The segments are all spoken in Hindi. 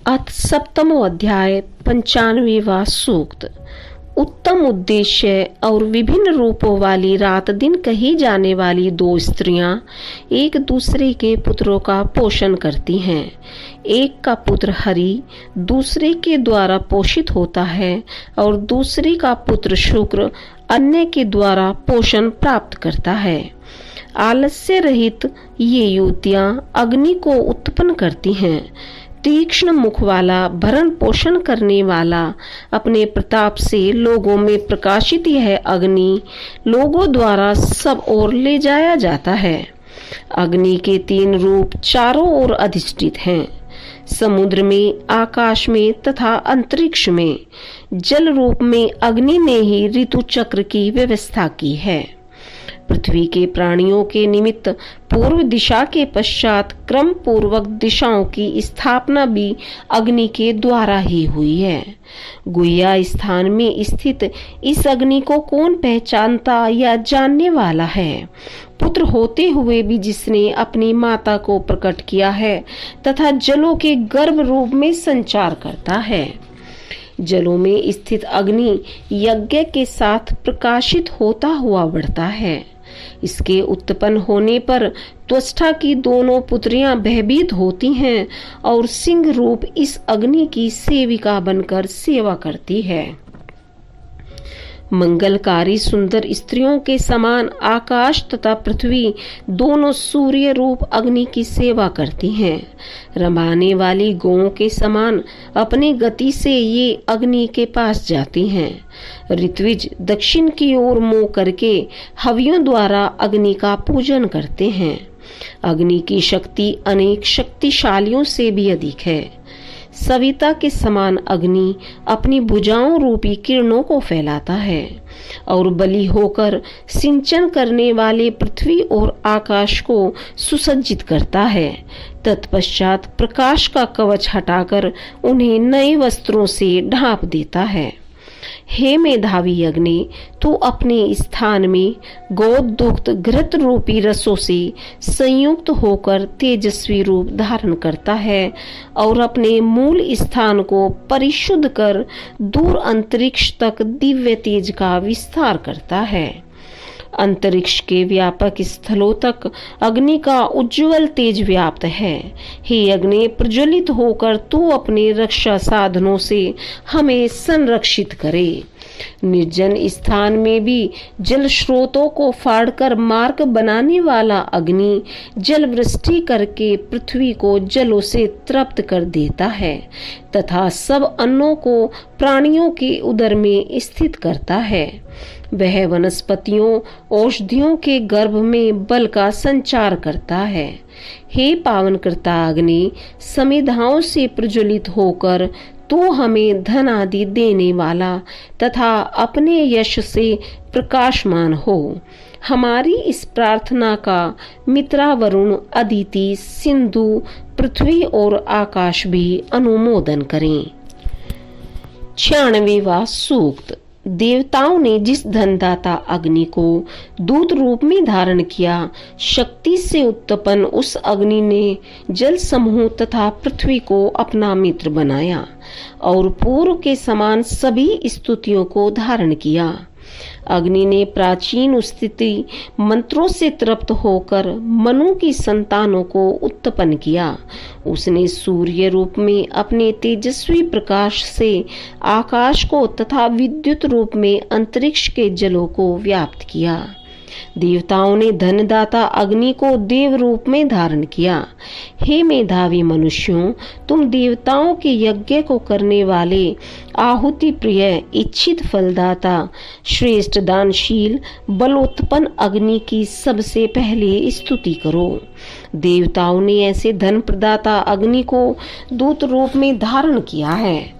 अथ सप्तमो अध्याय 95वां सूक्त। उत्तम उद्देश्य और विभिन्न रूपों वाली रात दिन कही जाने वाली दो स्त्रियां एक दूसरे के पुत्रों का पोषण करती हैं। एक का पुत्र हरि दूसरे के द्वारा पोषित होता है और दूसरी का पुत्र शुक्र अन्य के द्वारा पोषण प्राप्त करता है। आलस्य रहित ये युवतियां अग्नि को उत्पन्न करती हैं। तीक्ष्ण मुख वाला भरण पोषण करने वाला अपने प्रताप से लोगों में प्रकाशित यह अग्नि लोगों द्वारा सब ओर ले जाया जाता है। अग्नि के 3 रूप चारों ओर अधिष्ठित हैं, समुद्र में, आकाश में तथा अंतरिक्ष में। जल रूप में अग्नि ने ही ऋतु चक्र की व्यवस्था की है। पृथ्वी के प्राणियों के निमित्त पूर्व दिशा के पश्चात क्रम पूर्वक दिशाओं की स्थापना भी अग्नि के द्वारा ही हुई है। गुह्या स्थान में स्थित इस अग्नि को कौन पहचानता या जानने वाला है? पुत्र होते हुए भी जिसने अपनी माता को प्रकट किया है तथा जलों के गर्भ रूप में संचार करता है। जलों में स्थित अग्नि यज्ञ के साथ प्रकाशित होता हुआ बढ़ता है। इसके उत्पन्न होने पर त्वष्टा की दोनों पुत्रियां भयभीत होती हैं और सिंह रूप इस अग्नि की सेविका बनकर सेवा करती है। मंगलकारी सुंदर स्त्रियों के समान आकाश तथा पृथ्वी दोनों सूर्य रूप अग्नि की सेवा करती हैं। रमाने वाली गौओं के समान अपनी गति से ये अग्नि के पास जाती हैं। ऋत्विज दक्षिण की ओर मुंह करके हवियों द्वारा अग्नि का पूजन करते हैं। अग्नि की शक्ति अनेक शक्तिशालियों से भी अधिक है। सविता के समान अग्नि अपनी भुजाओं रूपी किरणों को फैलाता है और बलि होकर सिंचन करने वाले पृथ्वी और आकाश को सुसज्जित करता है। तत्पश्चात प्रकाश का कवच हटाकर उन्हें नए वस्त्रों से ढांप देता है। हे मेधावी अग्नि, तू अपने स्थान में गोदुग्ध घृत रूपी रसों से संयुक्त होकर तेजस्वी रूप धारण करता है और अपने मूल स्थान को परिशुद्ध कर दूर अंतरिक्ष तक दिव्य तेज का विस्तार करता है। अंतरिक्ष के व्यापक स्थलों तक अग्नि का उज्जवल तेज व्याप्त है। हे अग्नि, प्रज्वलित होकर तू अपने रक्षा साधनों से हमें संरक्षित करे। निर्जन स्थान में भी जल स्रोतों को फाड़कर मार्ग बनाने वाला अग्नि जल वृष्टि करके पृथ्वी को जलों से तृप्त कर देता है तथा सब अन्नों को प्राणियों के उदर में स्थित करता है। वह वनस्पतियों औषधियों के गर्भ में बल का संचार करता है। हे पावनकर्ता अग्नि, समिधाओं से प्रज्वलित होकर तू हमें धन आदि देने वाला तथा अपने यश से प्रकाशमान हो। हमारी इस प्रार्थना का मित्रा वरुण, अदिति, सिंधु, पृथ्वी और आकाश भी अनुमोदन करें। 96वां सूक्त। देवताओं ने जिस धनदाता अग्नि को दूत रूप में धारण किया, शक्ति से उत्पन्न उस अग्नि ने जल समूह तथा पृथ्वी को अपना मित्र बनाया और पूर्व के समान सभी स्तुतियों को धारण किया। अग्नि ने प्राचीन स्तुति मंत्रों से तृप्त होकर मनु की संतानों को उत्पन्न किया। उसने सूर्य रूप में अपने तेजस्वी प्रकाश से आकाश को तथा विद्युत रूप में अंतरिक्ष के जलों को व्याप्त किया। देवताओं ने धनदाता अग्नि को देव रूप में धारण किया। हे मेधावी मनुष्यों, तुम देवताओं के यज्ञ को करने वाले, आहुति प्रिय, इच्छित फलदाता, श्रेष्ठ दानशील, बलोत्पन्न अग्नि की सबसे पहले स्तुति करो। देवताओं ने ऐसे धन प्रदाता अग्नि को दूत रूप में धारण किया है।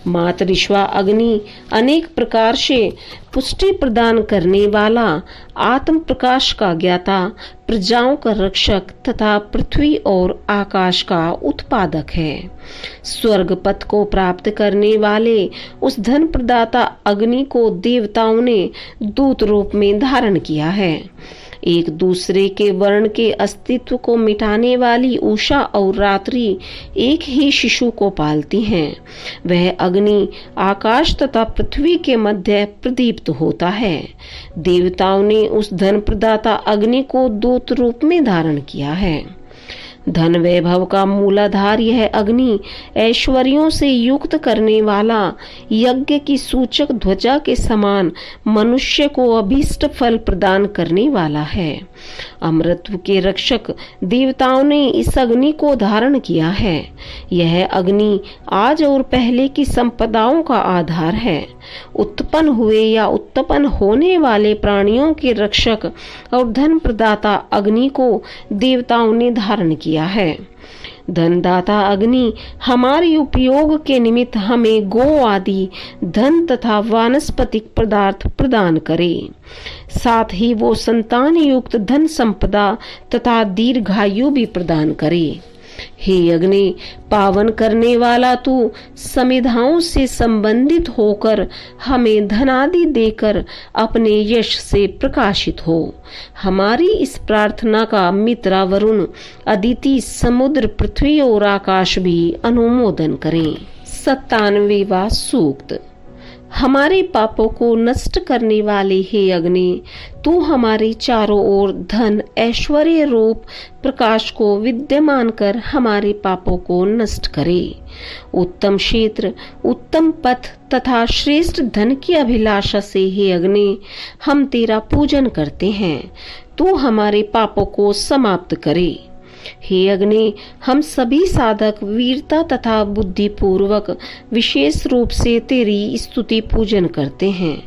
मातरिश्वा अग्नि अनेक प्रकार से पुष्टि प्रदान करने वाला, आत्म प्रकाश का ज्ञाता, प्रजाओं का रक्षक तथा पृथ्वी और आकाश का उत्पादक है। स्वर्ग पथ को प्राप्त करने वाले उस धन प्रदाता अग्नि को देवताओं ने दूत रूप में धारण किया है। एक दूसरे के वर्ण के अस्तित्व को मिटाने वाली उषा और रात्रि एक ही शिशु को पालती हैं। वह अग्नि आकाश तथा पृथ्वी के मध्य प्रदीप्त होता है। देवताओं ने उस धन प्रदाता अग्नि को दूत रूप में धारण किया है। धन वैभव का मूलाधार यह अग्नि ऐश्वर्यों से युक्त करने वाला यज्ञ की सूचक ध्वजा के समान मनुष्य को अभीष्ट फल प्रदान करने वाला है। अमृतत्व के रक्षक देवताओं ने इस अग्नि को धारण किया है। यह अग्नि आज और पहले की संपदाओं का आधार है। उत्पन्न हुए या उत्पन्न होने वाले प्राणियों के रक्षक और धन प्रदाता अग्नि को देवताओं ने धारण किया है। धनदाता अग्नि हमारे उपयोग के निमित्त हमें गो आदि धन तथा वानस्पतिक पदार्थ प्रदान करे। साथ ही वो संतान युक्त धन संपदा तथा दीर्घायु भी प्रदान करे। हे अग्नि, पावन करने वाला तू समिधाओं से संबंधित होकर हमें धनादि देकर अपने यश से प्रकाशित हो। हमारी इस प्रार्थना का मित्रा वरुण, अदिति, समुद्र, पृथ्वी और आकाश भी अनुमोदन करें। 97वां सूक्त। हमारे पापों को नष्ट करने वाले हे अग्नि, तू हमारे चारों ओर धन ऐश्वर्य रूप प्रकाश को विद्यमान कर हमारे पापों को नष्ट करे। उत्तम क्षेत्र, उत्तम पथ तथा श्रेष्ठ धन की अभिलाषा से हे अग्नि हम तेरा पूजन करते हैं। तू हमारे पापों को समाप्त करे। हे अग्नि, हम सभी साधक वीरता तथा बुद्धि पूर्वक विशेष रूप से तेरी स्तुति पूजन करते हैं।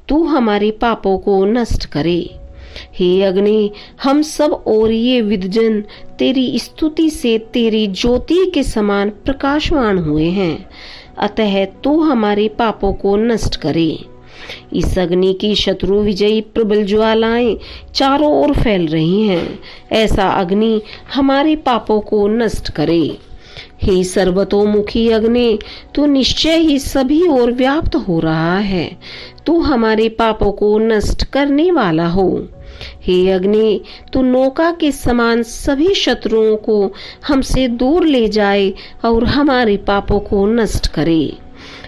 तू हमारे पापों को नष्ट करे। हे अग्नि, हम सब और ये विद्जन तेरी स्तुति से तेरी ज्योति के समान प्रकाशवान हुए हैं। अतः तू हमारे पापों को नष्ट करे। इस अग्नि की शत्रु विजयी प्रबल ज्वालाएं चारों ओर फैल रही हैं। ऐसा अग्नि हमारे पापों को नष्ट करे। हे सर्वतोमुखी अग्नि, तू निश्चय ही सभी ओर व्याप्त हो रहा है। तू हमारे पापों को नष्ट करने वाला हो। हे अग्नि, तू नौका के समान सभी शत्रुओं को हमसे दूर ले जाए और हमारे पापों को नष्ट करे।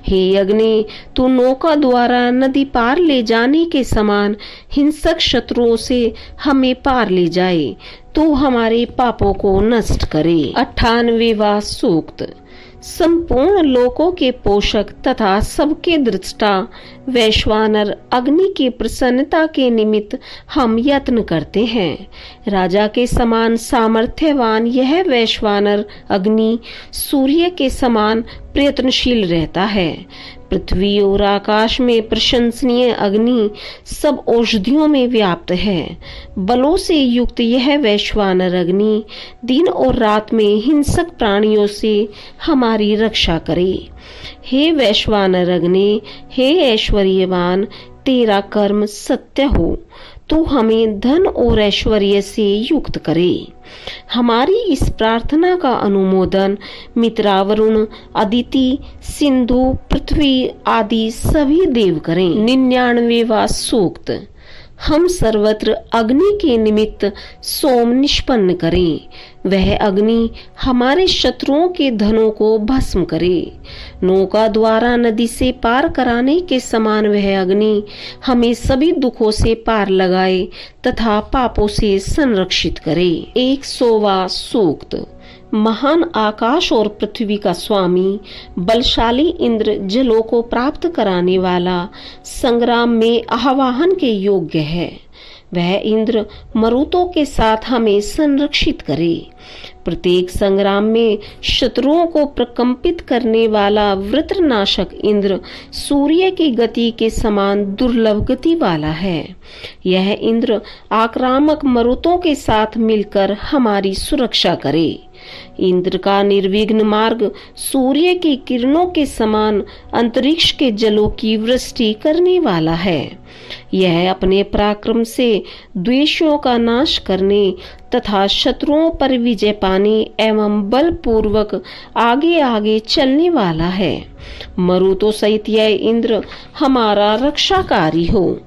हे अग्नि, तू नौका द्वारा नदी पार ले जाने के समान हिंसक शत्रुओं से हमें पार ले जाए। तू हमारे पापों को नष्ट करे। 98वां सूक्त। संपूर्ण लोकों के पोषक तथा सबके दृष्टा वैश्वानर अग्नि की प्रसन्नता के निमित्त हम यत्न करते हैं। राजा के समान सामर्थ्यवान यह वैश्वानर अग्नि सूर्य के समान प्रयत्नशील रहता है। पृथ्वी और आकाश में प्रशंसनीय अग्नि सब औषधियों में व्याप्त है। बलों से युक्त यह वैश्वानर अग्नि दिन और रात में हिंसक प्राणियों से हमारी रक्षा करे। हे वैश्वानर अग्नि, हे ऐश्वर्यवान, तेरा कर्म सत्य हो। तू हमें धन और ऐश्वर्य से युक्त करे। हमारी इस प्रार्थना का अनुमोदन मित्रा वरुण, अदिति, सिंधु, पृथ्वी आदि सभी देव करें। 99वां सूक्त। हम सर्वत्र अग्नि के निमित्त सोम निष्पन्न करें। वह अग्नि हमारे शत्रुओं के धनों को भस्म करे। नौका द्वारा नदी से पार कराने के समान वह अग्नि हमें सभी दुखों से पार लगाए तथा पापों से संरक्षित करे। 100वां सूक्त। महान आकाश और पृथ्वी का स्वामी बलशाली इंद्र जलों को प्राप्त कराने वाला संग्राम में आह्वान के योग्य है। वह इंद्र मरुतों के साथ हमें संरक्षित करे। प्रत्येक संग्राम में शत्रुओं को प्रकंपित करने वाला वृत्रनाशक इंद्र सूर्य की गति के समान दुर्लभ गति वाला है। यह इंद्र आक्रामक मरुतों के साथ मिलकर हमारी सुरक्षा करे। इंद्र का निर्विघ्न मार्ग सूर्य की किरणों के समान अंतरिक्ष के जलों की वृष्टि करने वाला है। यह अपने पराक्रम से द्वेषों का नाश करने तथा शत्रुओं पर विजय पाने एवं बल पूर्वक आगे आगे चलने वाला है। मरुतों सहित यह इंद्र हमारा रक्षाकारी हो।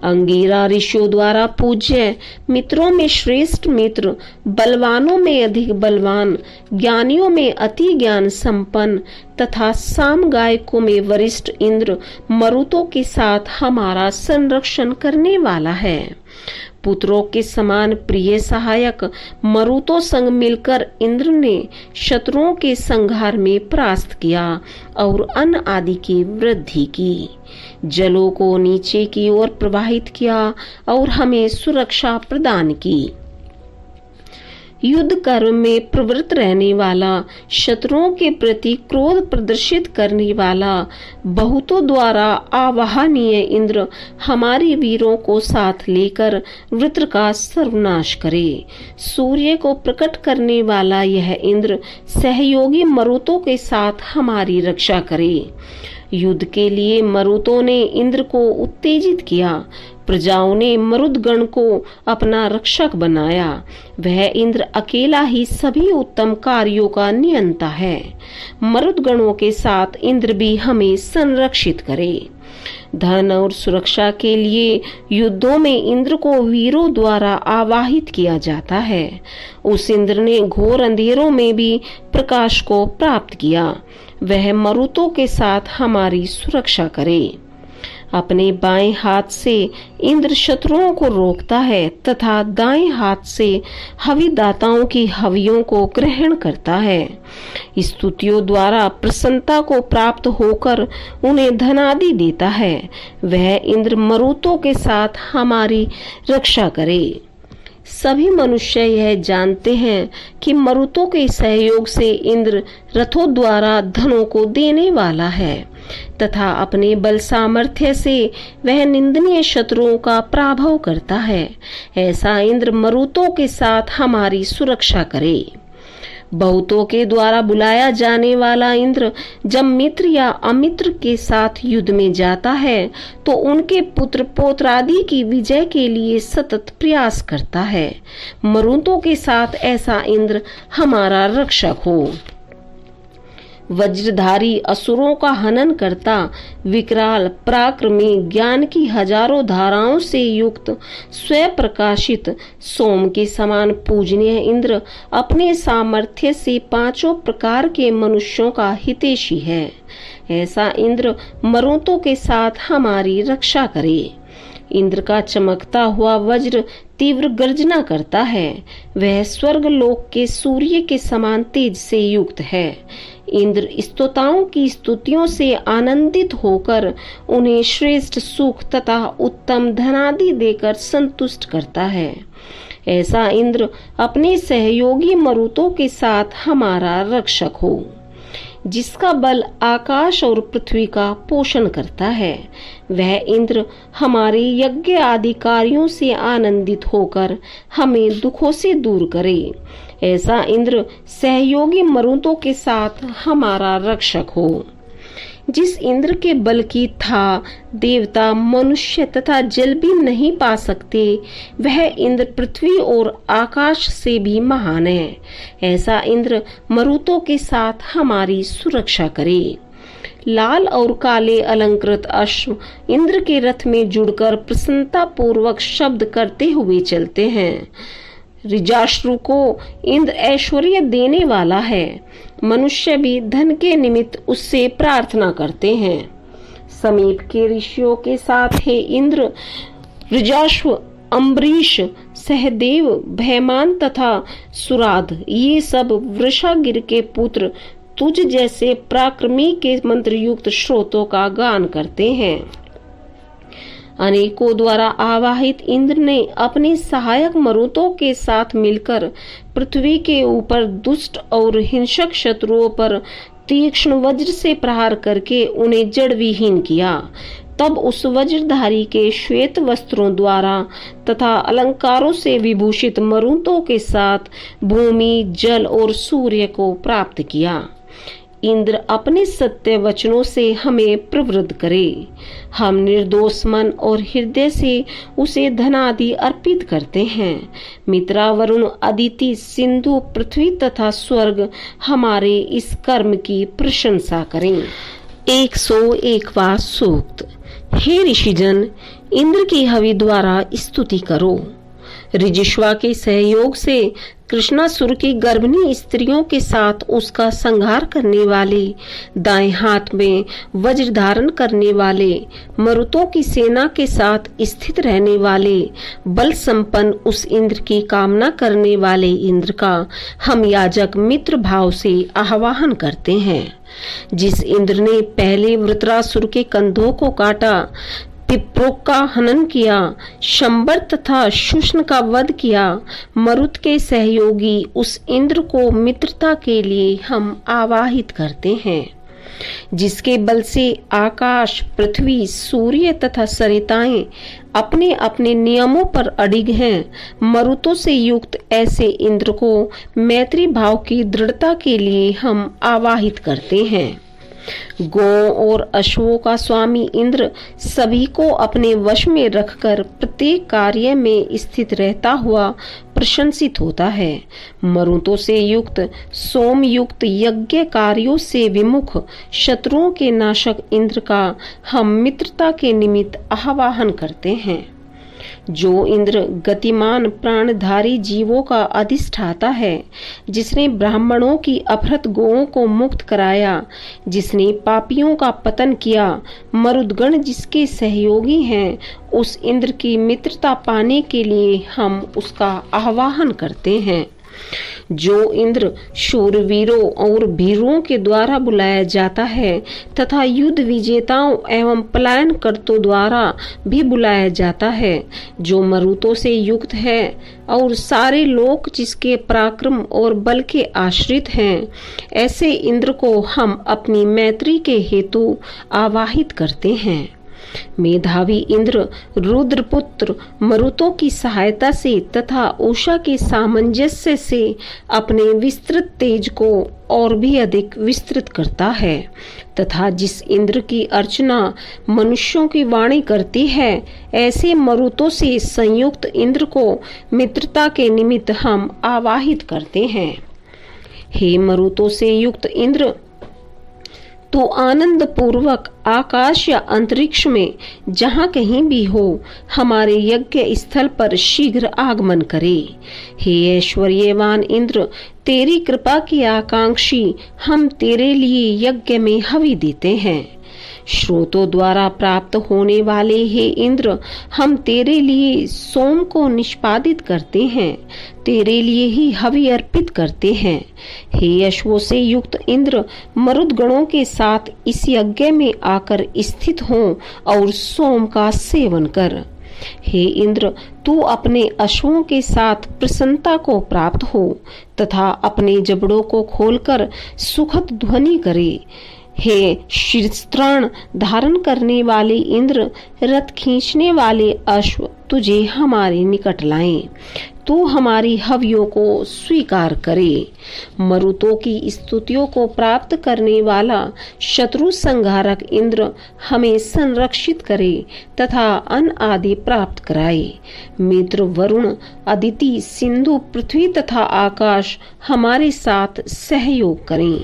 अंगिरा ऋषियों द्वारा पूज्य, मित्रों में श्रेष्ठ मित्र, बलवानों में अधिक बलवान, ज्ञानियों में अति ज्ञान संपन्न तथा साम गायकों में वरिष्ठ इंद्र मरुतों के साथ हमारा संरक्षण करने वाला है। पुत्रों के समान प्रिय सहायक मरुतों संग मिलकर इंद्र ने शत्रुओं के संहार में परास्त किया और अन्न आदि की वृद्धि की, जलों को नीचे की ओर प्रवाहित किया और हमें सुरक्षा प्रदान की। युद्ध कर्म में प्रवृत्त रहने वाला, शत्रुओं के प्रति क्रोध प्रदर्शित करने वाला, बहुतों द्वारा आवाहनीय इंद्र हमारे वीरों को साथ लेकर वृत्र का सर्वनाश करे। सूर्य को प्रकट करने वाला यह इंद्र सहयोगी मरुतों के साथ हमारी रक्षा करे। युद्ध के लिए मरुतों ने इंद्र को उत्तेजित किया। प्रजाओं ने मरुदगण को अपना रक्षक बनाया। वह इंद्र अकेला ही सभी उत्तम कार्यों का नियंता है। मरुदगणों के साथ इंद्र भी हमें संरक्षित करे। धन और सुरक्षा के लिए युद्धों में इंद्र को वीरों द्वारा आवाहित किया जाता है। उस इंद्र ने घोर अंधेरों में भी प्रकाश को प्राप्त किया। वह मरुतों के साथ हमारी सुरक्षा करे। अपने बाएं हाथ से इंद्र शत्रुओं को रोकता है तथा दाएं हाथ से हविदाताओं की हवियों को ग्रहण करता है। स्तुतियों द्वारा प्रसन्नता को प्राप्त होकर उन्हें धनादि देता है। वह इंद्र मरुतों के साथ हमारी रक्षा करे। सभी मनुष्य यह जानते हैं कि मरुतों के सहयोग से इंद्र रथों द्वारा धनों को देने वाला है तथा अपने बल सामर्थ्य से वह निंदनीय शत्रुओं का पराभव करता है। ऐसा इंद्र मरुतों के साथ हमारी सुरक्षा करे। बहुतों के द्वारा बुलाया जाने वाला इंद्र जब मित्र या अमित्र के साथ युद्ध में जाता है तो उनके पुत्र पौत्रादि की विजय के लिए सतत प्रयास करता है। मरुतों के साथ ऐसा इंद्र हमारा रक्षक हो। वज्रधारी असुरों का हनन करता, विकराल पराक्रमी, ज्ञान की हजारों धाराओं से युक्त, स्वयं प्रकाशित, सोम के समान पूजनीय इंद्र अपने सामर्थ्य से पांचों प्रकार के मनुष्यों का हितैषी है। ऐसा इंद्र मरुतों के साथ हमारी रक्षा करे। इंद्र का चमकता हुआ वज्र तीव्र गर्जना करता है। वह स्वर्ग लोक के सूर्य के समान तेज से युक्त है। इंद्र स्तोताओं की स्तुतियों से आनंदित होकर उन्हें श्रेष्ठ सुख तथा उत्तम धनादि देकर संतुष्ट करता है। ऐसा इंद्र अपने सहयोगी मरुतों के साथ हमारा रक्षक हो। जिसका बल आकाश और पृथ्वी का पोषण करता है, वह इंद्र हमारे यज्ञ आदि कार्यों से आनंदित होकर हमें दुखों से दूर करे। ऐसा इंद्र सहयोगी मरुतों के साथ हमारा रक्षक हो। जिस इंद्र के बल की था देवता, मनुष्य तथा जल भी नहीं पा सकते, वह इंद्र पृथ्वी और आकाश से भी महान है। ऐसा इंद्र मरुतों के साथ हमारी सुरक्षा करे। लाल और काले अलंकृत अश्व इंद्र के रथ में जुड़कर प्रसन्नता पूर्वक शब्द करते हुए चलते हैं। ऋजाश्रु को इंद्र ऐश्वर्य देने वाला है। मनुष्य भी धन के निमित्त उससे प्रार्थना करते हैं। समीप के ऋषियों के साथ हे इंद्र, ऋजाश्व, अम्बरीश, सहदेव, भयमान तथा सुराध, ये सब वृषागिर के पुत्र तुझ जैसे पराक्रमी के मंत्र युक्त श्रोतों का गान करते हैं। अनेकों द्वारा आवाहित इंद्र ने अपने सहायक मरुतों के साथ मिलकर पृथ्वी के ऊपर दुष्ट और हिंसक शत्रुओं पर तीक्ष्ण वज्र से प्रहार करके उन्हें जड़ विहीन किया। तब उस वज्रधारी के श्वेत वस्त्रों द्वारा तथा अलंकारों से विभूषित मरुतों के साथ भूमि, जल और सूर्य को प्राप्त किया। इंद्र अपने सत्य वचनों से हमें प्रवृत्त करे। हम निर्दोष मन और हृदय से उसे धनादि अर्पित करते हैं। मित्रा, वरुण, अदिति, सिंधु, पृथ्वी तथा स्वर्ग हमारे इस कर्म की प्रशंसा करें। 101वां सूक्त। हे ऋषिजन, इंद्र की हवि द्वारा स्तुति करो। ऋजिश्वा के सहयोग से कृष्णासुर की गर्भिणी स्त्रियों के साथ उसका संहार करने वाले, दाएं हाथ में वज्र धारण करने वाले, मरुतों की सेना के साथ स्थित रहने वाले, बल संपन्न उस इंद्र की कामना करने वाले इंद्र का हम याजक मित्र भाव से आह्वान करते हैं। जिस इंद्र ने पहले वृत्रासुर के कंधों को काटा, पिप्रोक का हनन किया, शंबर तथा शुष्ण का वध किया, मरुत के सहयोगी उस इंद्र को मित्रता के लिए हम आवाहित करते हैं। जिसके बल से आकाश, पृथ्वी, सूर्य तथा सरिताएं अपने अपने नियमों पर अडिग हैं, मरुतों से युक्त ऐसे इंद्र को मैत्री भाव की दृढ़ता के लिए हम आवाहित करते हैं। गौ और अश्वों का स्वामी इंद्र सभी को अपने वश में रखकर प्रत्येक कार्य में स्थित रहता हुआ प्रशंसित होता है। मरुतों से युक्त, सोम युक्त यज्ञ कार्यों से विमुख शत्रुओं के नाशक इंद्र का हम मित्रता के निमित्त आह्वान करते हैं। जो इंद्र गतिमान प्राणधारी जीवों का अधिष्ठाता है, जिसने ब्राह्मणों की अपहृत गौओं को मुक्त कराया, जिसने पापियों का पतन किया, मरुदगण जिसके सहयोगी हैं, उस इंद्र की मित्रता पाने के लिए हम उसका आह्वान करते हैं। जो इंद्र शूरवीरों और भीरुओं के द्वारा बुलाया जाता है तथा युद्ध विजेताओं एवं पलायन कर्तों द्वारा भी बुलाया जाता है, जो मरुतों से युक्त है और सारे लोग जिसके पराक्रम और बल के आश्रित हैं, ऐसे इंद्र को हम अपनी मैत्री के हेतु आवाहित करते हैं। मेधावी इंद्र रुद्रपुत्र मरुतों की सहायता से तथा उषा के सामंजस्य से अपने विस्तृत तेज को और भी अधिक विस्तृत करता है तथा जिस इंद्र की अर्चना मनुष्यों की वाणी करती है, ऐसे मरुतों से संयुक्त इंद्र को मित्रता के निमित्त हम आवाहित करते हैं। हे मरुतों से युक्त इंद्र, तो आनंद पूर्वक आकाश या अंतरिक्ष में जहाँ कहीं भी हो, हमारे यज्ञ स्थल पर शीघ्र आगमन करे। हे ऐश्वर्यवान इंद्र, तेरी कृपा की आकांक्षी हम तेरे लिए यज्ञ में हवि देते हैं। स्रोतों द्वारा प्राप्त होने वाले हे इंद्र, हम तेरे लिए सोम को निष्पादित करते हैं, तेरे लिए ही हवि अर्पित करते हैं। हे अश्वों से युक्त इंद्र, मरुदगणों के साथ इस यज्ञ में आकर स्थित हो और सोम का सेवन कर। हे इंद्र, तू अपने अश्वों के साथ प्रसन्नता को प्राप्त हो तथा अपने जबड़ों को खोलकर सुखद ध्वनि करे। हे शीर्षत्राण धारण करने वाले इंद्र, रथ खींचने वाले अश्व तुझे हमारे निकट लाएं, तू हमारी हवियों को स्वीकार करे। मरुतों की स्तुतियों को प्राप्त करने वाला शत्रु संहारक इंद्र हमें संरक्षित करे तथा अन्न आदि प्राप्त कराए। मित्र वरुण, अदिति, सिंधु, पृथ्वी तथा आकाश हमारे साथ सहयोग करें।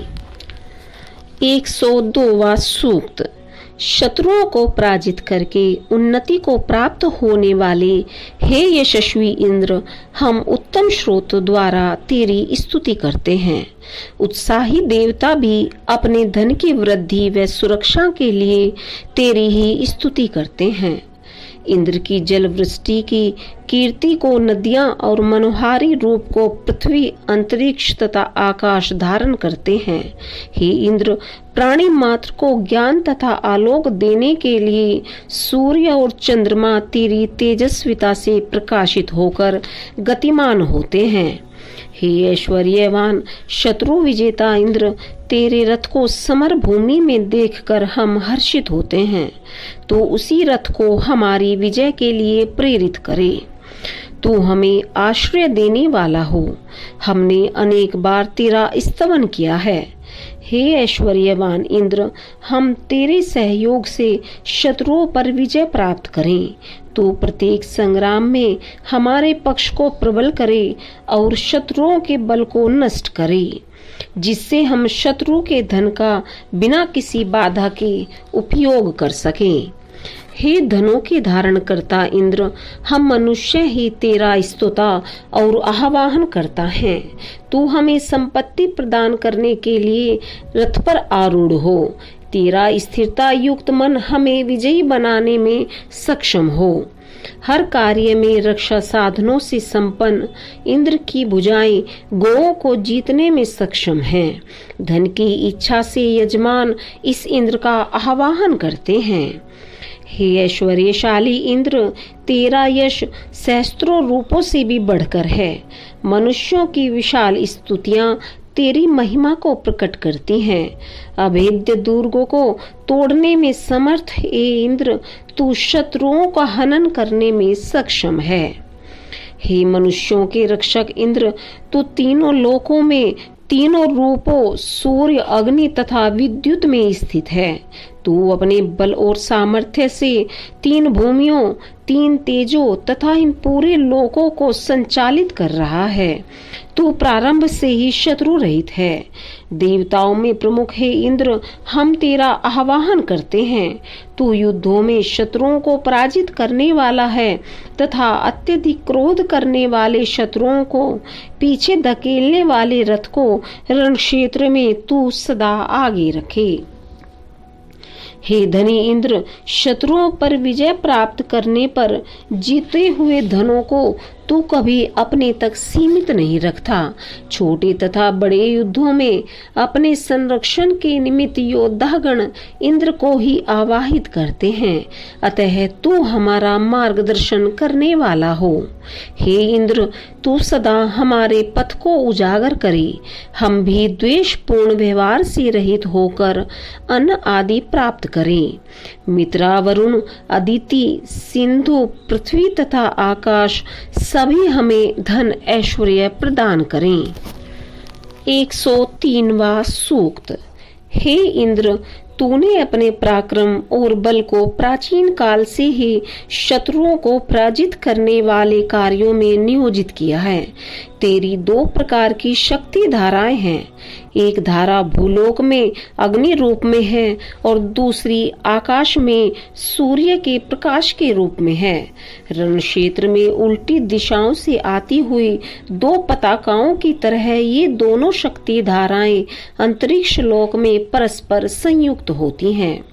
102वां सूक्त। शत्रुओं को पराजित करके उन्नति को प्राप्त होने वाले हे यशस्वी इंद्र, हम उत्तम स्रोत द्वारा तेरी स्तुति करते हैं। उत्साही देवता भी अपने धन की वृद्धि व सुरक्षा के लिए तेरी ही स्तुति करते हैं। इंद्र की जल वृष्टि की कीर्ति को नदियां और मनोहारी रूप को पृथ्वी, अंतरिक्ष तथा आकाश धारण करते हैं। हे इंद्र, प्राणी मात्र को ज्ञान तथा आलोक देने के लिए सूर्य और चंद्रमा तेरी तेजस्विता से प्रकाशित होकर गतिमान होते हैं। हे ऐश्वर्यवान शत्रु विजेता इंद्र, तेरे रथ को समर भूमि में देखकर हम हर्षित होते हैं। तो उसी रथ को हमारी विजय के लिए प्रेरित करे। तू हमें आश्रय देने वाला हो। हमने अनेक बार तेरा स्तवन किया है। हे ऐश्वर्यवान इंद्र, हम तेरे सहयोग से शत्रुओं पर विजय प्राप्त करें। तू प्रत्येक संग्राम में हमारे पक्ष को प्रबल करे और शत्रुओं के बल को नष्ट करे, जिससे हम शत्रु के धन का बिना किसी बाधा के उपयोग कर सकें। हे धनों के धारण करता इंद्र, हम मनुष्य ही तेरा स्तुता और आह्वान करता है। तू हमें संपत्ति प्रदान करने के लिए रथ पर आरूढ़ हो। तेरा स्थिरता युक्त मन हमें विजयी बनाने में सक्षम हो। हर कार्य में रक्षा साधनों से संपन्न इंद्र की भुजाएं गौओं को जीतने में सक्षम हैं। धन की इच्छा से यजमान इस इंद्र का आह्वान करते हैं। हे ऐश्वर्यशाली इंद्र, तेरा यश सहस्त्रों रूपों से भी बढ़कर है। मनुष्यों की विशाल स्तुतियां तेरी महिमा को प्रकट करती हैं। अभेद्य दुर्गों को तोड़ने में समर्थ हे इंद्र, तू शत्रुओं का हनन करने में सक्षम है। हे मनुष्यों के रक्षक इंद्र, तू तीनों लोकों में तीनों रूपों सूर्य, अग्नि तथा विद्युत में स्थित है। तू अपने बल और सामर्थ्य से तीन भूमियों, तीन तेजों तथा इन पूरे लोकों को संचालित कर रहा है। तू प्रारंभ से ही शत्रु रहित है। देवताओं में प्रमुख है इंद्र, हम तेरा आह्वान करते हैं। तू युद्धों में शत्रुओं को पराजित करने वाला है तथा अत्यधिक क्रोध करने वाले शत्रुओं को पीछे धकेलने वाले रथ को रण क्षेत्र में तू सदा आगे रखे। हे धनी इंद्र, शत्रुओं पर विजय प्राप्त करने पर जीते हुए धनों को तू कभी अपने तक सीमित नहीं रखता। छोटे तथा बड़े युद्धों में अपने संरक्षण के निमित्त योद्धागण इंद्र को ही आवाहित करते हैं। अतः तू हमारा मार्गदर्शन करने वाला हो। हे इंद्र, तू सदा हमारे पथ को उजागर करे। हम भी द्वेषपूर्ण व्यवहार से रहित होकर अन्न आदि प्राप्त करें। मित्रा, वरुण, अदिति, सिंधु, पृथ्वी तथा आकाश सभी हमें धन ऐश्वर्य प्रदान करें। 103वां सूक्त। हे इंद्र, तूने अपने पराक्रम और बल को प्राचीन काल से ही शत्रुओं को पराजित करने वाले कार्यों में नियोजित किया है। तेरी दो प्रकार की शक्ति धाराएं हैं। एक धारा भूलोक में अग्नि रूप में है और दूसरी आकाश में सूर्य के प्रकाश के रूप में है। रण क्षेत्र में उल्टी दिशाओं से आती हुई दो पताकाओं की तरह ये दोनों शक्ति धाराएं अंतरिक्ष लोक में परस्पर संयुक्त होती हैं।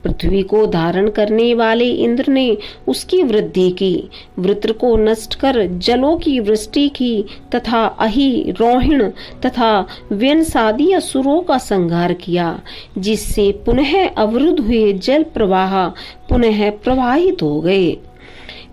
पृथ्वी को धारण करने वाले इंद्र ने उसकी वृद्धि की, वृत्र को नष्ट कर जलों की वृष्टि की तथा अहि, रोहिण तथा व्यंसादी असुरों का संहार किया, जिससे पुनः अवरुद्ध हुए जल प्रवाह पुनः प्रवाहित हो गए।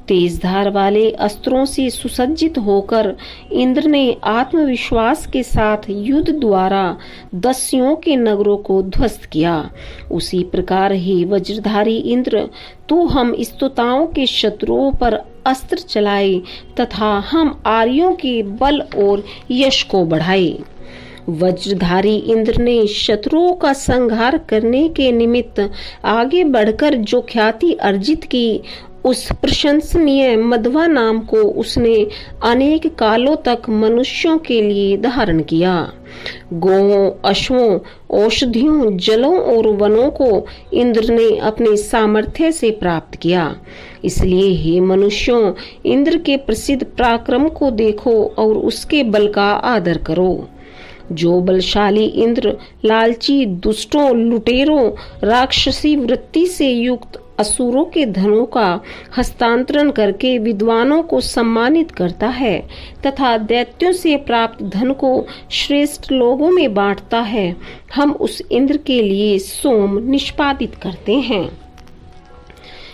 तेज धार वाले अस्त्रों से सुसज्जित होकर इंद्र ने आत्मविश्वास के साथ युद्ध द्वारा दस्युओं के नगरों को ध्वस्त किया। उसी प्रकार ही वज्रधारी इंद्र, तू हम स्तुताओं के शत्रुओं पर अस्त्र चलाए तथा हम आर्यों के बल और यश को बढ़ाए। वज्रधारी इंद्र ने शत्रुओं का संहार करने के निमित्त आगे बढ़कर जो ख्याति अर्जित की, उस प्रशंसनीय मध्वा नाम को उसने अनेक कालों तक मनुष्यों के लिए धारण किया। गौओं, अश्वों, औषधियों, जलों और वनों को इंद्र ने अपने सामर्थ्य से प्राप्त किया। इसलिए हे मनुष्यों, इंद्र के प्रसिद्ध पराक्रम को देखो और उसके बल का आदर करो। जो बलशाली इंद्र लालची, दुष्टों, लुटेरों, राक्षसी वृत्ति से युक्त असुरों के धनों का हस्तांतरण करके विद्वानों को सम्मानित करता है तथा दैत्यों से प्राप्त धन को श्रेष्ठ लोगों में बांटता है, हम उस इंद्र के लिए सोम निष्पादित करते हैं।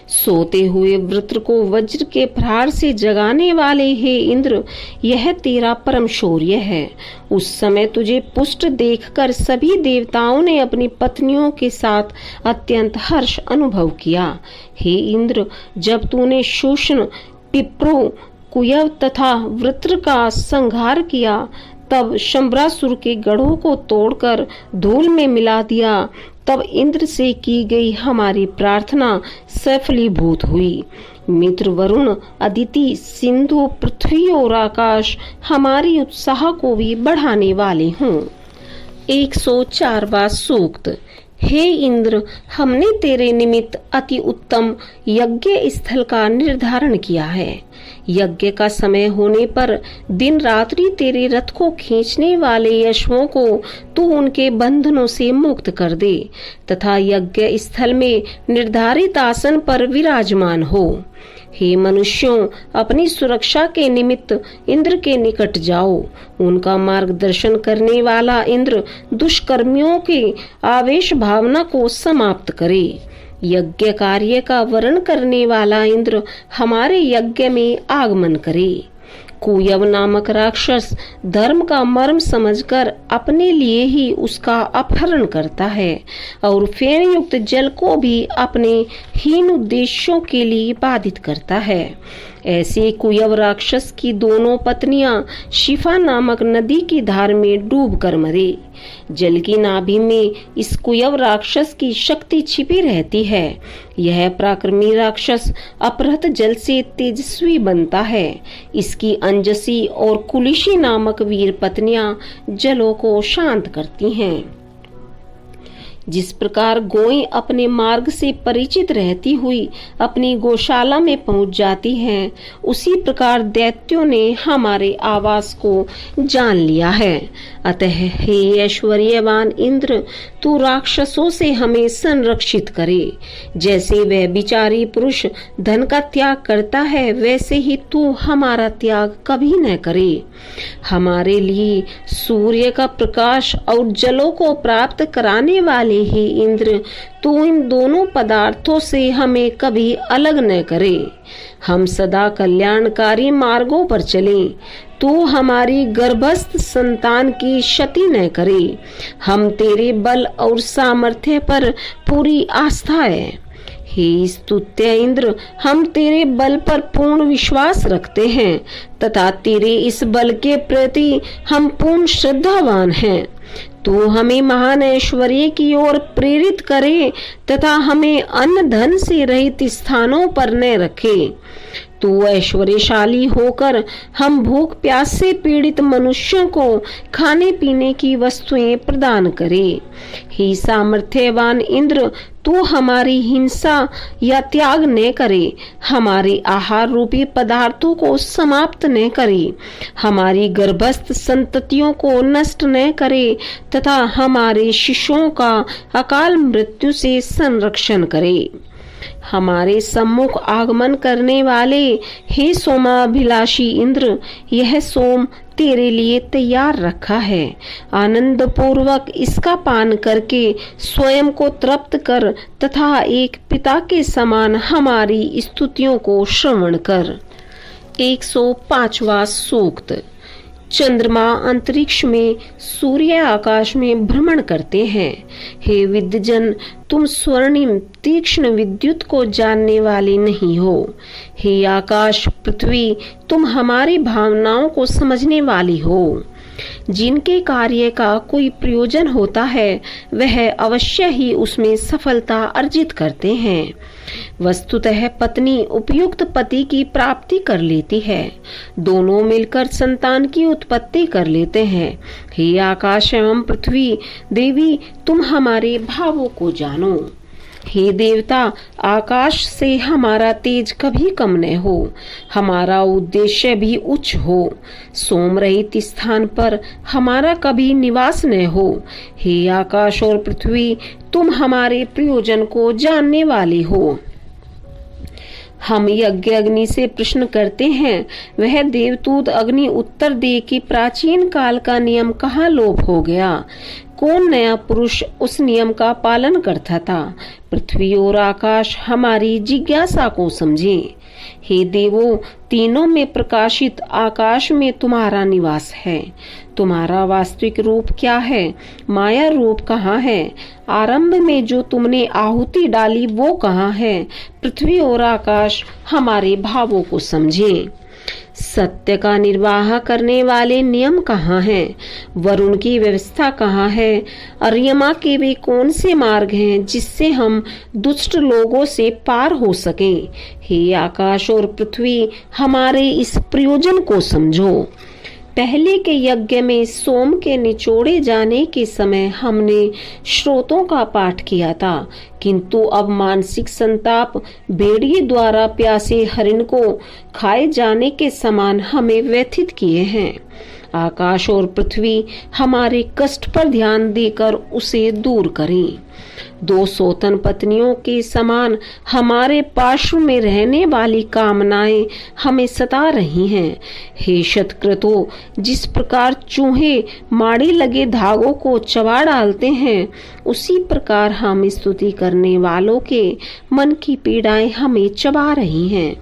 सोते हुए वृत्र को वज्र के प्रहार से जगाने वाले हे इंद्र, यह तेरा परम शौर्य है। उस समय तुझे पुष्ट देखकर सभी देवताओं ने अपनी पत्नियों के साथ अत्यंत हर्ष अनुभव किया। हे इंद्र, जब तूने शोषण, पिप्रो, कुयव तथा वृत्र का संहार किया, तब शंबरासुर के गढ़ों को तोड़कर धूल में मिला दिया, तब इंद्र से की गई हमारी प्रार्थना सफलीभूत हुई। मित्र वरुण, अदिति, सिंधु, पृथ्वी और आकाश हमारी उत्साह को भी बढ़ाने वाले हों। 104वां सूक्त। हे इंद्र, हमने तेरे निमित्त अति उत्तम यज्ञ स्थल का निर्धारण किया है। यज्ञ का समय होने पर दिन रात्रि तेरे रथ को खींचने वाले यशवों को तू उनके बंधनों से मुक्त कर दे तथा यज्ञ स्थल में निर्धारित आसन पर विराजमान हो। हे मनुष्यों, अपनी सुरक्षा के निमित्त इंद्र के निकट जाओ। उनका मार्गदर्शन करने वाला इंद्र दुष्कर्मियों के आवेश भावना को समाप्त करे। यज्ञ कार्य का वर्ण करने वाला इंद्र हमारे यज्ञ में आगमन करे। कुयव नामक राक्षस धर्म का मर्म समझकर अपने लिए ही उसका अपहरण करता है और फेन युक्त जल को भी अपने हीन उद्देश्यों के लिए बाधित करता है। ऐसे कुयव राक्षस की दोनों पत्नियां शिफा नामक नदी की धार में डूब कर मरे। जल की नाभि में इस कुयव राक्षस की शक्ति छिपी रहती है। यह पराक्रमी राक्षस अपहृत जल से तेजस्वी बनता है। इसकी अंजसी और कुलिशी नामक वीर पत्नियां जलों को शांत करती हैं। जिस प्रकार गोएं अपने मार्ग से परिचित रहती हुई अपनी गौशाला में पहुंच जाती हैं, उसी प्रकार दैत्यों ने हमारे आवास को जान लिया है। अतः हे ऐश्वर्यवान इंद्र, तू राक्षसों से हमें संरक्षित करे। जैसे वह बिचारी पुरुष धन का त्याग करता है, वैसे ही तू हमारा त्याग कभी न करे। हमारे लिए सूर्य का प्रकाश और जलों को प्राप्त कराने वाले ही इंद्र, तू इन दोनों पदार्थों से हमें कभी अलग न करे। हम सदा कल्याणकारी मार्गों पर चलें। तू हमारी गर्भस्थ संतान की क्षति न करे। हम तेरे बल और सामर्थ्य पर पूरी आस्था है। हे स्तुत्य इंद्र, हम तेरे बल पर पूर्ण विश्वास रखते हैं तथा तेरे इस बल के प्रति हम पूर्ण श्रद्धावान हैं। तू हमें महान ऐश्वर्य की ओर प्रेरित करे तथा हमें अन्न धन से रहित स्थानों पर न रखे। तू ऐश्वर्यशाली होकर हम भूख प्यास से पीड़ित मनुष्यों को खाने पीने की वस्तुएं प्रदान करे। हे सामर्थ्यवान इंद्र, तू हमारी हिंसा या त्याग न करे। हमारे आहार रूपी पदार्थों को समाप्त न करे। हमारी गर्भस्थ संततियों को नष्ट न करे तथा हमारे शिशुओं का अकाल मृत्यु से संरक्षण करे। हमारे सम्मुख आगमन करने वाले हे सोमाभिलाषी इंद्र, यह सोम तेरे लिए तैयार रखा है। आनंद पूर्वक इसका पान करके स्वयं को तृप्त कर तथा एक पिता के समान हमारी स्तुतियों को श्रवण कर। 105वां सूक्त। चंद्रमा अंतरिक्ष में, सूर्य आकाश में भ्रमण करते हैं। हे विद्यजन, तुम स्वर्णिम तीक्ष्ण विद्युत को जानने वाले नहीं हो। हे आकाश पृथ्वी, तुम हमारी भावनाओं को समझने वाली हो। जिनके कार्य का कोई प्रयोजन होता है, वह अवश्य ही उसमें सफलता अर्जित करते हैं। वस्तुतः पत्नी उपयुक्त पति की प्राप्ति कर लेती है। दोनों मिलकर संतान की उत्पत्ति कर लेते हैं। हे आकाश एवं पृथ्वी देवी, तुम हमारे भावों को जानो। हे देवता, आकाश से हमारा तेज कभी कम न हो, हमारा उद्देश्य भी उच्च हो। सोम रहित स्थान पर हमारा कभी निवास न हो। हे आकाश और पृथ्वी, तुम हमारे प्रयोजन को जानने वाले हो। हम यज्ञ अग्नि से प्रश्न करते हैं, वह देवदूत अग्नि उत्तर दे कि प्राचीन काल का नियम कहाँ लोप हो गया। कौन नया पुरुष उस नियम का पालन करता था। पृथ्वी और आकाश हमारी जिज्ञासा को समझे। हे देवों, तीनों में प्रकाशित आकाश में तुम्हारा निवास है। तुम्हारा वास्तविक रूप क्या है? माया रूप कहाँ है? आरंभ में जो तुमने आहुति डाली वो कहाँ है? पृथ्वी और आकाश हमारे भावों को समझे। सत्य का निर्वाह करने वाले नियम कहाँ हैं? वरुण की व्यवस्था कहाँ है? अर्यमा के वे कौन से मार्ग हैं जिससे हम दुष्ट लोगों से पार हो सकें? हे आकाश और पृथ्वी, हमारे इस प्रयोजन को समझो। पहले के यज्ञ में सोम के निचोड़े जाने के समय हमने स्रोतों का पाठ किया था, किंतु अब मानसिक संताप भेड़िए द्वारा प्यासे हरिण को खाए जाने के समान हमें व्यथित किए हैं। आकाश और पृथ्वी हमारे कष्ट पर ध्यान देकर उसे दूर करें। दो सौतन पत्नियों के समान हमारे पार्श्व में रहने वाली कामनाएं हमें सता रही हैं। हे शतक्रतो, जिस प्रकार चूहे माड़ी लगे धागों को चबा डालते हैं, उसी प्रकार हम स्तुति करने वालों के मन की पीड़ाएं हमें चबा रही हैं।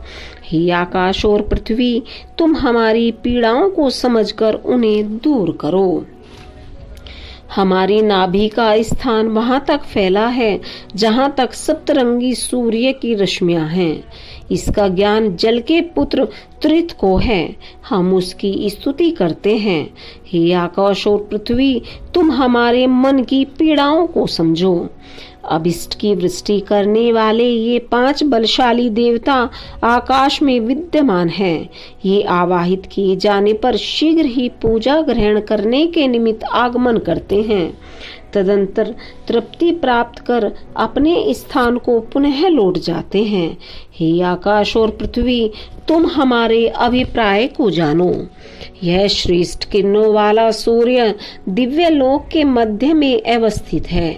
हे आकाश और पृथ्वी, तुम हमारी पीड़ाओं को समझकर उन्हें दूर करो। हमारी नाभि का स्थान वहां तक फैला है जहां तक सप्तरंगी सूर्य की रश्मियां हैं। इसका ज्ञान जल के पुत्र त्रित को है। हम उसकी स्तुति करते हैं। हे आकाश और पृथ्वी, तुम हमारे मन की पीड़ाओं को समझो। अभिष्ट की वृष्टि करने वाले ये 5 बलशाली देवता आकाश में विद्यमान हैं। ये आवाहित किए जाने पर शीघ्र ही पूजा ग्रहण करने के निमित्त आगमन करते हैं। तदंतर तृप्ति प्राप्त कर अपने स्थान को पुनः लौट जाते हैं। हे आकाश और पृथ्वी, तुम हमारे अभिप्राय को जानो। यह श्रेष्ठ किरणों वाला सूर्य दिव्य लोक के मध्य में अवस्थित है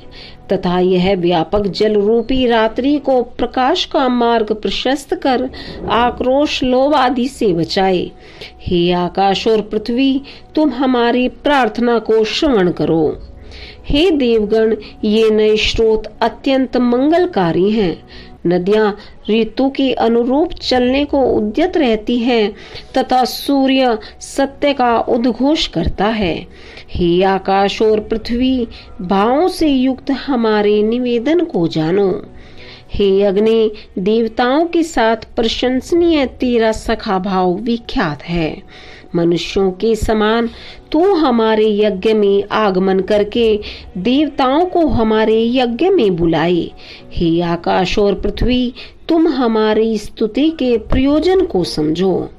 तथा यह व्यापक जल रूपी रात्रि को प्रकाश का मार्ग प्रशस्त कर आक्रोश लोभ आदि से बचाए। हे आकाश और पृथ्वी, तुम हमारी प्रार्थना को श्रवण करो। हे देवगण, ये नए स्रोत अत्यंत मंगलकारी हैं। नदियां ऋतु के अनुरूप चलने को उद्यत रहती हैं तथा सूर्य सत्य का उद्घोष करता है। हे आकाश और पृथ्वी, भावों से युक्त हमारे निवेदन को जानो। हे अग्नि, देवताओं के साथ प्रशंसनीय तेरा सखा भाव विख्यात है। मनुष्यों के समान तू हमारे यज्ञ में आगमन करके देवताओं को हमारे यज्ञ में बुलाए। हे आकाश और पृथ्वी, तुम हमारी स्तुति के प्रयोजन को समझो।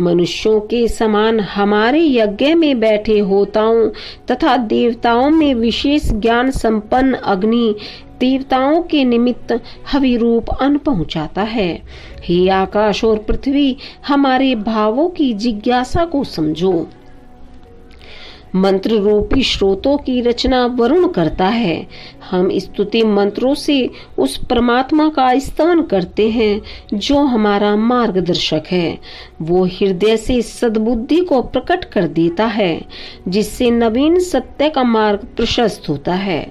मनुष्यों के समान हमारे यज्ञ में बैठे होताओं तथा देवताओं में विशेष ज्ञान संपन्न अग्नि देवताओं के निमित्त हवि रूप अन्न पहुंचाता है। हे आकाश और पृथ्वी, हमारे भावों की जिज्ञासा को समझो। मंत्र रूपी स्रोतों की रचना वरुण करता है। हम स्तुति मंत्रों से उस परमात्मा का स्तवन करते हैं जो हमारा मार्गदर्शक है। वो हृदय से सद्बुद्धि को प्रकट कर देता है, जिससे नवीन सत्य का मार्ग प्रशस्त होता है।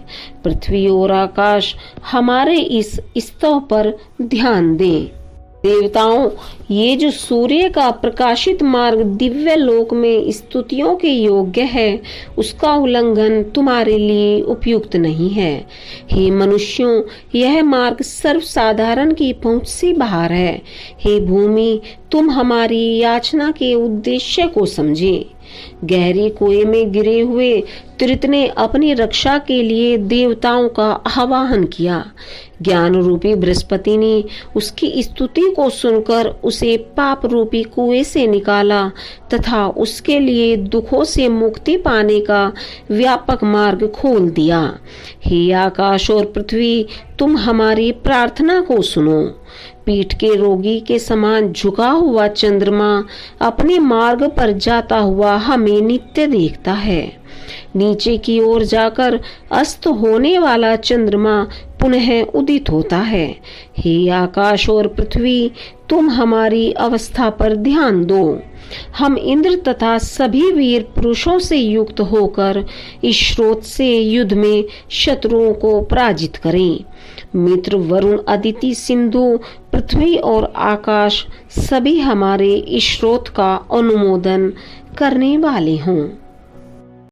पृथ्वी और आकाश हमारे इस स्तव पर ध्यान दें। देवताओं, ये जो सूर्य का प्रकाशित मार्ग दिव्य लोक में स्तुतियों के योग्य है, उसका उल्लंघन तुम्हारे लिए उपयुक्त नहीं है। हे मनुष्यों, यह मार्ग सर्वसाधारण की पहुंच से बाहर है। हे भूमि, तुम हमारी याचना के उद्देश्य को समझे। गहरे कुएं में गिरे हुए त्रित ने अपनी रक्षा के लिए देवताओं का आह्वान किया। ज्ञान रूपी बृहस्पति ने उसकी स्तुति को सुनकर उसे पाप रूपी कुएं से निकाला तथा उसके लिए दुखों से मुक्ति पाने का व्यापक मार्ग खोल दिया। हे आकाश और पृथ्वी, तुम हमारी प्रार्थना को सुनो। पीठ के रोगी के समान झुका हुआ चंद्रमा अपने मार्ग पर जाता हुआ हमें नित्य देखता है। नीचे की ओर जाकर अस्त होने वाला चंद्रमा पुनः उदित होता है। हे आकाश और पृथ्वी, तुम हमारी अवस्था पर ध्यान दो। हम इंद्र तथा सभी वीर पुरुषों से युक्त होकर इस स्रोत से युद्ध में शत्रुओं को पराजित करें। मित्र वरुण, अदिति, सिंधु, पृथ्वी और आकाश सभी हमारे इस स्रोत का अनुमोदन करने वाले हों।